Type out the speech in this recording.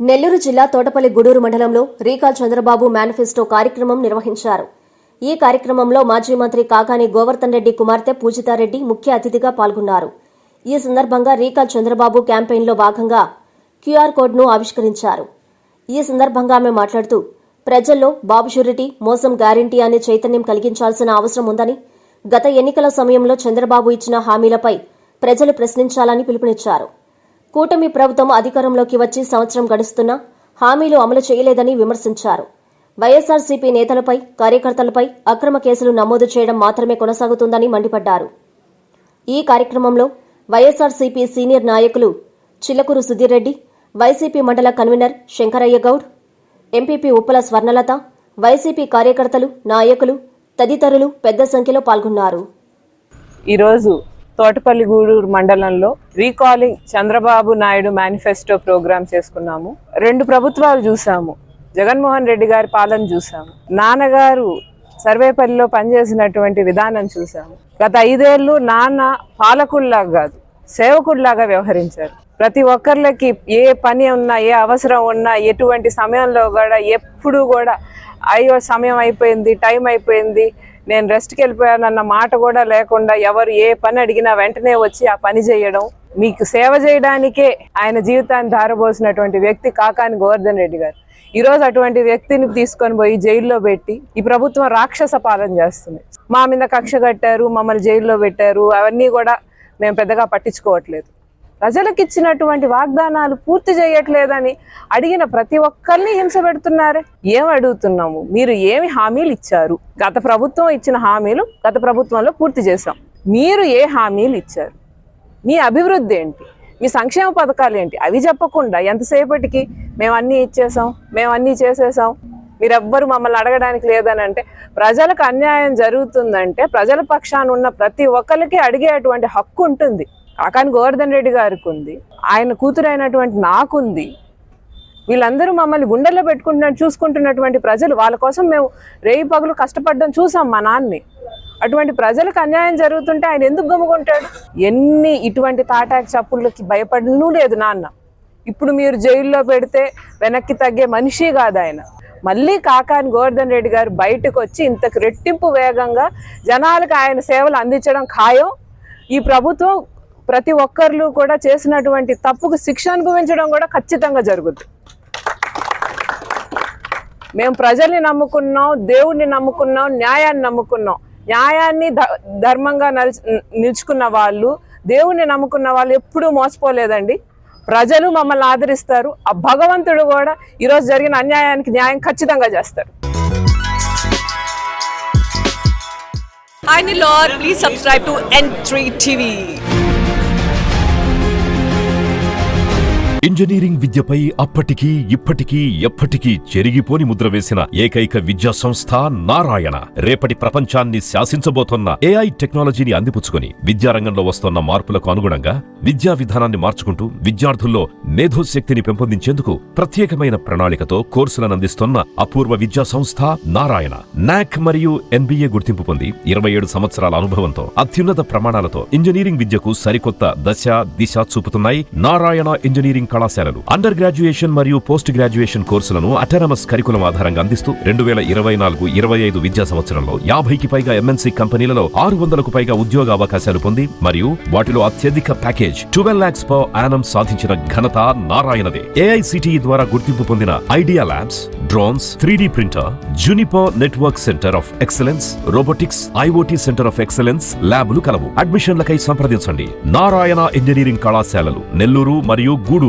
నెల్లూరు జిల్లా తోటపల్లి గూడూరు మండలంలో recall Chandrababu manifesto కార్యక్రమం నిర్వహించారు. ఈ కార్యక్రమంలో మాజీ మంత్రి కాకాని గోవర్ధన్ రెడ్డి కుమార్తె పూజితారెడ్డి ముఖ్య అతిథిగా పాల్గొన్నారు. ఈ సందర్భంగా రీకాల్ చంద్రబాబు క్యాంపెయిన్లో భాగంగా క్యూఆర్ కోడ్ను ఆవిష్కరించారు. ఈ సందర్భంగా ఆమె మాట్లాడుతూ ప్రజల్లో బాబు షూరిటీ, మోసం గ్యారంటీ అనే చైతన్యం కలిగించాల్సిన అవసరం ఉందని, గత ఎన్నికల సమయంలో చంద్రబాబు ఇచ్చిన హామీలపై ప్రజలు ప్రశ్నించాలని పిలుపునిచ్చారు. కూటమి ప్రభుత్వం అధికారంలోకి వచ్చి సంవత్సరం గడుస్తున్నా హామీలు అమలు చేయలేదని విమర్శించారు. వైఎస్ఆర్సీపీ నేతలపై, కార్యకర్తలపై అక్రమ కేసులు నమోదు చేయడం మాత్రమే కొనసాగుతుందని మండిపడ్డారు. ఈ కార్యక్రమంలో వైఎస్ఆర్సీపీ సీనియర్ నాయకులు చిల్లకూరు సుధీర్ రెడ్డి, వైసీపీ మండల convener Shankaraiah Goud, MPP Uppala Swarnalatha, YCP కార్యకర్తలు, నాయకులు తదితరులు పెద్ద సంఖ్యలో పాల్గొన్నారు. ఈరోజు తోటపల్లి గూడూరు మండలంలో recalling Chandrababu Naidu manifesto programme చేసుకున్నాము. 2 ప్రభుత్వాలు చూసాము. జగన్మోహన్ రెడ్డి గారి పాలన చూసాము, నాన్నగారు సర్వేపల్లిలో పనిచేసినటువంటి విధానం చూసాము. గత 5 ఏళ్ళు నాన్న పాలకుల్లాగా కాదు, సేవకుల్లాగా వ్యవహరించారు. ప్రతి ఒక్కరికి ఏ పని ఉన్నా, ఏ అవసరం ఉన్నా, ఎటువంటి సమయంలో కూడా ఎప్పుడు కూడా అయ్యో సమయం అయిపోయింది, టైం అయిపోయింది, నేను రెస్ట్కి వెళ్ళిపోయానన్న మాట కూడా లేకుండా ఎవరు ఏ పని అడిగినా వెంటనే వచ్చి ఆ పని చేయడం, మీకు సేవ చేయడానికే ఆయన జీవితాన్ని ధారబోసినటువంటి వ్యక్తి కాకాని గోవర్ధన్ రెడ్డి గారు. ఈరోజు అటువంటి వ్యక్తిని తీసుకొని పోయి జైల్లో పెట్టి ఈ ప్రభుత్వం రాక్షస పాలన చేస్తుంది. మా మీద కక్ష కట్టారు, మమ్మల్ని జైల్లో పెట్టారు, అవన్నీ కూడా మేము పెద్దగా పట్టించుకోవట్లేదు. ప్రజలకు ఇచ్చినటువంటి వాగ్దానాలు పూర్తి చేయట్లేదని అడిగిన ప్రతి ఒక్కరిని హింస పెడుతున్నారే. ఏం అడుగుతున్నాము? మీరు ఏమి హామీలు ఇచ్చారు? గత ప్రభుత్వం ఇచ్చిన హామీలు గత ప్రభుత్వంలో పూర్తి చేశాం. మీరు ఏ హామీలు ఇచ్చారు? మీ అభివృద్ధి ఏంటి? మీ సంక్షేమ పథకాలు ఏంటి? అవి చెప్పకుండా ఎంతసేపటికి మేము అన్నీ ఇచ్చేసాం, మేము అన్నీ చేసేసాం, మీరెవ్వరు మమ్మల్ని అడగడానికి లేదని అంటే, ప్రజలకు అన్యాయం జరుగుతుందంటే ప్రజల పక్షాన ఉన్న ప్రతి ఒక్కరికి అడిగేటువంటి హక్కు ఉంటుంది. కాకాని గోవర్ధన్ రెడ్డి గారికి ఉంది, ఆయన కూతురైనటువంటి నాకుంది. వీళ్ళందరూ మమ్మల్ని గుండెల్లో చూసుకుంటున్నటువంటి ప్రజలు. వాళ్ళ కోసం మేము రేయి పగులు కష్టపడడం చూసాం మా నాన్నని. అటువంటి ప్రజలకు అన్యాయం జరుగుతుంటే ఆయన ఎందుకు గమ్ముకుంటాడు? ఎన్ని ఇటువంటి తాటాకి చప్పుళ్ళకి భయపడనూ లేదు నాన్న. ఇప్పుడు మీరు జైల్లో పెడితే వెనక్కి తగ్గే మనిషి కాదు ఆయన. మళ్ళీ కాకాని గోవర్ధన్ రెడ్డి గారు బయటకు వచ్చి ఇంతకు రెట్టింపు వేగంగా జనాలకు ఆయన సేవలు అందించడం ఖాయం. ఈ ప్రభుత్వం ప్రతి ఒక్కరు కూడా చేసినటువంటి తప్పుకు శిక్ష అనుభవించడం కూడా ఖచ్చితంగా జరుగుతుంది. మేము ప్రజల్ని నమ్ముకున్నాం, దేవుడిని నమ్ముకున్నాం, న్యాయాన్ని నమ్ముకున్నాం. న్యాయాన్ని ధర్మంగా నిలుచుకున్న వాళ్ళు, దేవుణ్ణి నమ్ముకున్న వాళ్ళు ఎప్పుడూ మోసపోలేదండి. ప్రజలు మమ్మల్ని ఆదరిస్తారు. ఆ భగవంతుడు కూడా ఈరోజు జరిగిన అన్యాయానికి న్యాయం ఖచ్చితంగా చేస్తారు. Hi Lord, please subscribe to N3 TV. Engineering విద్యపై అప్పటికీ ఇప్పటికీ ఎప్పటికీ చెరిగిపోని ముద్ర వేసిన ఏకైక విద్యా సంస్థ నారాయణ. రేపటి ప్రపంచాన్ని శాసించబోతోన్న ఏఐ టెక్నాలజీని అందిపుచ్చుకొని విద్యారంగంలో వస్తున్న మార్పులకు అనుగుణంగా విద్యా విధానాన్ని మార్చుకుంటూ విద్యార్థుల్లో మేధోశక్తిని పెంపొందించేందుకు ప్రత్యేకమైన ప్రణాళికతో కోర్సులను అందిస్తున్న అపూర్వ విద్యా సంస్థ నారాయణ. నాక్ మరియు NBA గుర్తింపు పొంది 27 సంవత్సరాల అనుభవంతో అత్యున్నత ప్రమాణాలతో ఇంజనీరింగ్ విద్యకు సరికొత్త దశ దిశ చూపుతున్నాయి నారాయణ ఇంజనీరింగ్ కళాశాలలు. అండర్ గ్రాడ్యుయేషన్ మరియు పోస్ట్ గ్రాడ్యుయేషన్ కోర్సులను అటానమస్ కరికులం ఆధారంగా అందిస్తూ 2024-25 విద్యా సంవత్సరంలో 50కి పైగా MNC కంపెనీలలో 600కు పైగా ఉద్యోగ అవకాశాలు పొంది మరియు వాటిలో అత్యధిక ప్యాకేజ్ 12 lakhs per annum సాధించిన ఘనత నారాయణదే. AICTE ద్వారా గుర్తింపు పొందిన idea labs, drones, 3D printer, Juniper network centre of excellence, robotics, IoT centre of excellence ల్యాబులు కలవు. అడ్మిషన్లకై సంప్రదించండి. నారాయణ ఇంజనీరింగ్ కళాశాలలు నెల్లూరు మరియు గూడూరు.